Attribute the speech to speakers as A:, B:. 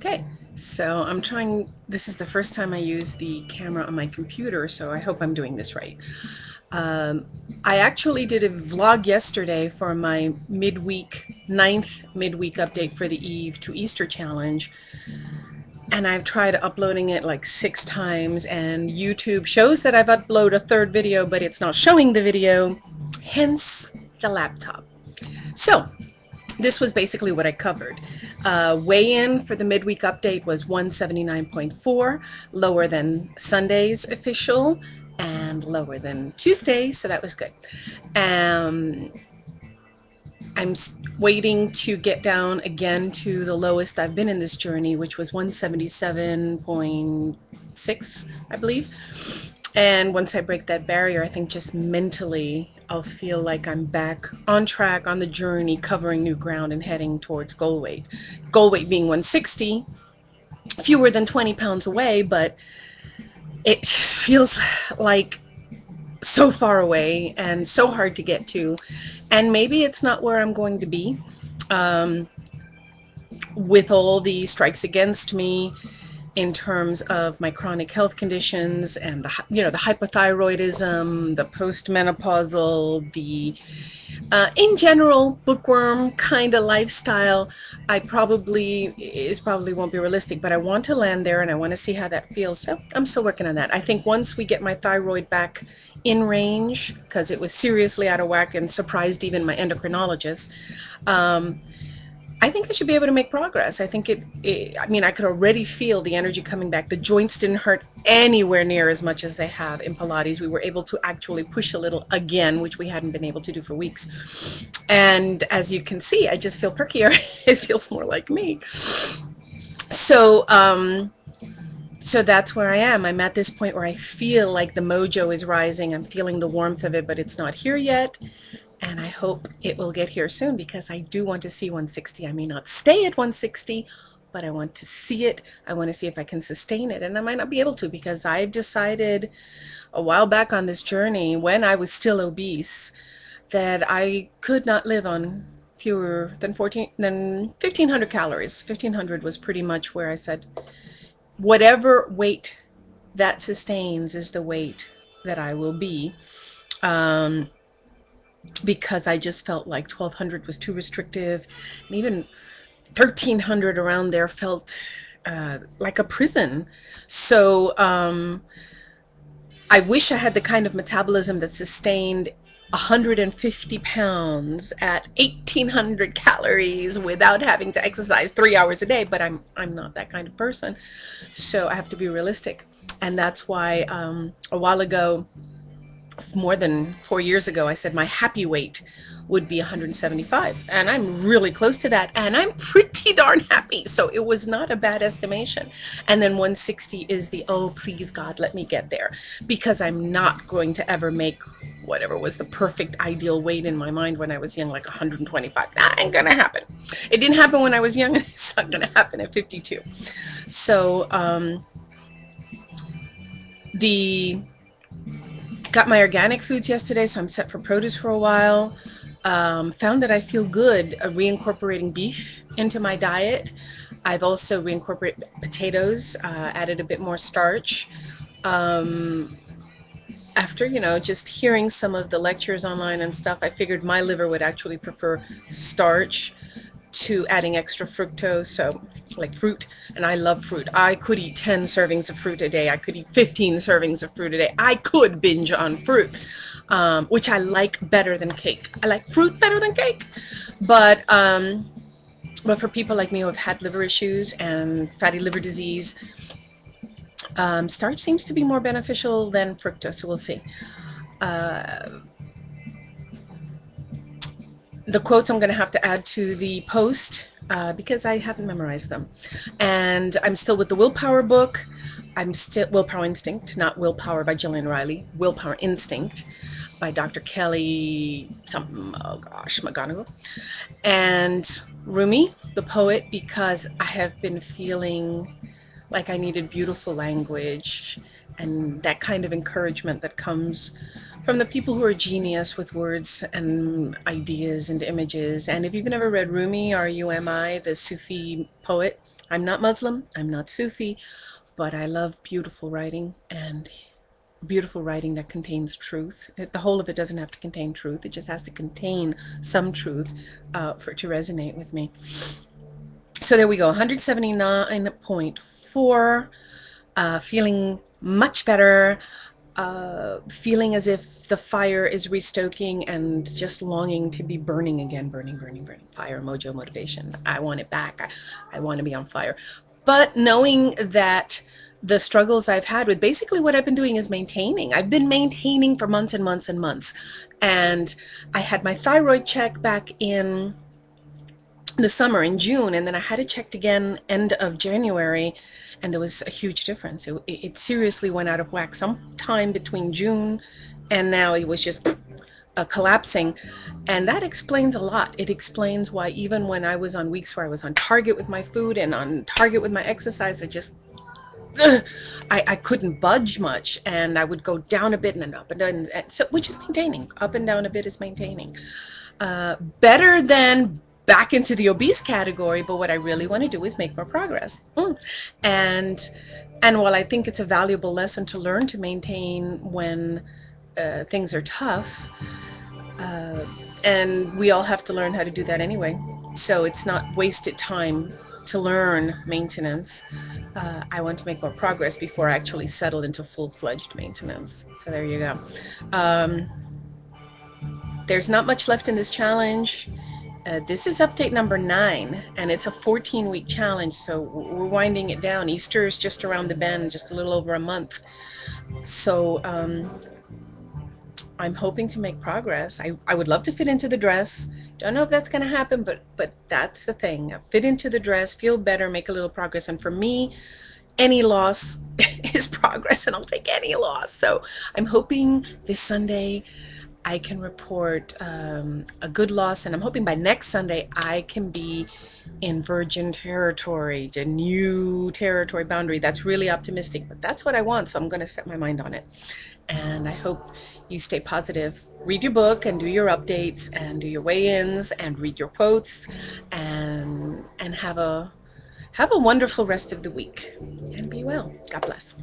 A: Okay, so I'm trying, this is the first time I use the camera on my computer, so I hope I'm doing this right. Um, I actually did a vlog yesterday for my ninth midweek update for the Eve to Easter challenge, and I've tried uploading it like 6 times, and YouTube shows that I've uploaded a third video, but it's not showing the video, hence the laptop. So, this was basically what I covered. Weigh-in for the midweek update was 179.4, lower than Sunday's official and lower than Tuesday, so that was good. I'm waiting to get down again to the lowest I've been in this journey, which was 177.6, I believe. And once I break that barrier, I think just mentally I'll feel like I'm back on track on the journey, covering new ground and heading towards goal weight. Goal weight being 160, fewer than 20 pounds away, but it feels like so far away and so hard to get to. And maybe it's not where I'm going to be. With all the strikes against me in terms of my chronic health conditions and the hypothyroidism, the postmenopausal, the in general bookworm kind of lifestyle, probably won't be realistic, but I want to land there and I want to see how that feels. So I'm still working on that. I think once we get my thyroid back in range, because it was seriously out of whack and surprised even my endocrinologist, I think I should be able to make progress. I think I mean, I could already feel the energy coming back. The joints didn't hurt anywhere near as much as they have in Pilates. We were able to actually push a little again, which we hadn't been able to do for weeks. And as you can see, I just feel perkier. It feels more like me. So, so that's where I am. I'm at this point where I feel like the mojo is rising. I'm feeling the warmth of it, but it's not here yet. And I hope it will get here soon, because I do want to see 160. I may not stay at 160, but I want to see it. I want to see if I can sustain it. And I might not be able to, because I decided a while back on this journey, when I was still obese, that I could not live on fewer than 1,500 calories. 1,500 was pretty much where I said, whatever weight that sustains is the weight that I will be. Because I just felt like 1,200 was too restrictive, and even 1,300 around there felt like a prison. So I wish I had the kind of metabolism that sustained 150 pounds at 1,800 calories without having to exercise 3 hours a day, but I'm not that kind of person, so I have to be realistic. And that's why a while ago, more than 4 years ago, I said my happy weight would be 175, and I'm really close to that, and I'm pretty darn happy. So it was not a bad estimation. And then 160 is the, oh please God, let me get there, because I'm not going to ever make whatever was the perfect ideal weight in my mind when I was young, like 125. That ain't gonna happen. It didn't happen when I was young, and it's not gonna happen at 52. So got my organic foods yesterday, so I'm set for produce for a while. Found that I feel good reincorporating beef into my diet. I've also reincorporated potatoes, added a bit more starch. After, just hearing some of the lectures online and stuff, I figured my liver would actually prefer starch to adding extra fructose, so like fruit, and I love fruit. I could eat 10 servings of fruit a day. I could eat 15 servings of fruit a day. I could binge on fruit, which I like better than cake. I like fruit better than cake, but for people like me who have had liver issues and fatty liver disease, starch seems to be more beneficial than fructose, so we'll see. The quotes I'm going to have to add to the post because I haven't memorized them. And I'm still with the Willpower book. I'm still Willpower Instinct, not Willpower by Jillian Riley. Willpower Instinct by Dr. Kelly McGonigal. And Rumi, the poet, because I have been feeling like I needed beautiful language and that kind of encouragement that comes from the people who are genius with words and ideas and images. And if you've never read Rumi, R-U-M-I, the Sufi poet, I'm not Muslim, I'm not Sufi, but I love beautiful writing, and beautiful writing that contains truth. The whole of it doesn't have to contain truth. It just has to contain some truth for it to resonate with me. So there we go, 179.4, feeling much better, feeling as if the fire is restoking and just longing to be burning again, burning, burning, burning. Fire, mojo, motivation. I want it back. I want to be on fire. But knowing that the struggles I've had with basically what I've been doing is maintaining. I've been maintaining for months and months and months. And I had my thyroid check back in the summer in June, and then I had it checked again end of January, and there was a huge difference. It seriously went out of whack sometime between June and now. It was just collapsing, and that explains a lot. It explains why even when I was on weeks where I was on target with my food and on target with my exercise, I couldn't budge much, and I would go down a bit and then up and down, so which is maintaining. Up and down a bit is maintaining. Better than back into the obese category, but what I really want to do is make more progress. And while I think it's a valuable lesson to learn to maintain when things are tough, and we all have to learn how to do that anyway, so it's not wasted time to learn maintenance. I want to make more progress before I actually settle into full-fledged maintenance. So there you go. There's not much left in this challenge. This is update number 9, and it's a 14-week challenge, so we're winding it down. Easter is just around the bend, just a little over a month. So I'm hoping to make progress. I would love to fit into the dress. Don't know if that's going to happen, but that's the thing. Fit into the dress, feel better, make a little progress. And for me, any loss is progress, and I'll take any loss. So I'm hoping this Sunday I can report a good loss, and I'm hoping by next Sunday I can be in virgin territory, the new territory boundary. That's really optimistic, but that's what I want, so I'm going to set my mind on it. And I hope you stay positive. Read your book and do your updates and do your weigh-ins and read your quotes, and have a wonderful rest of the week, and be well. God bless.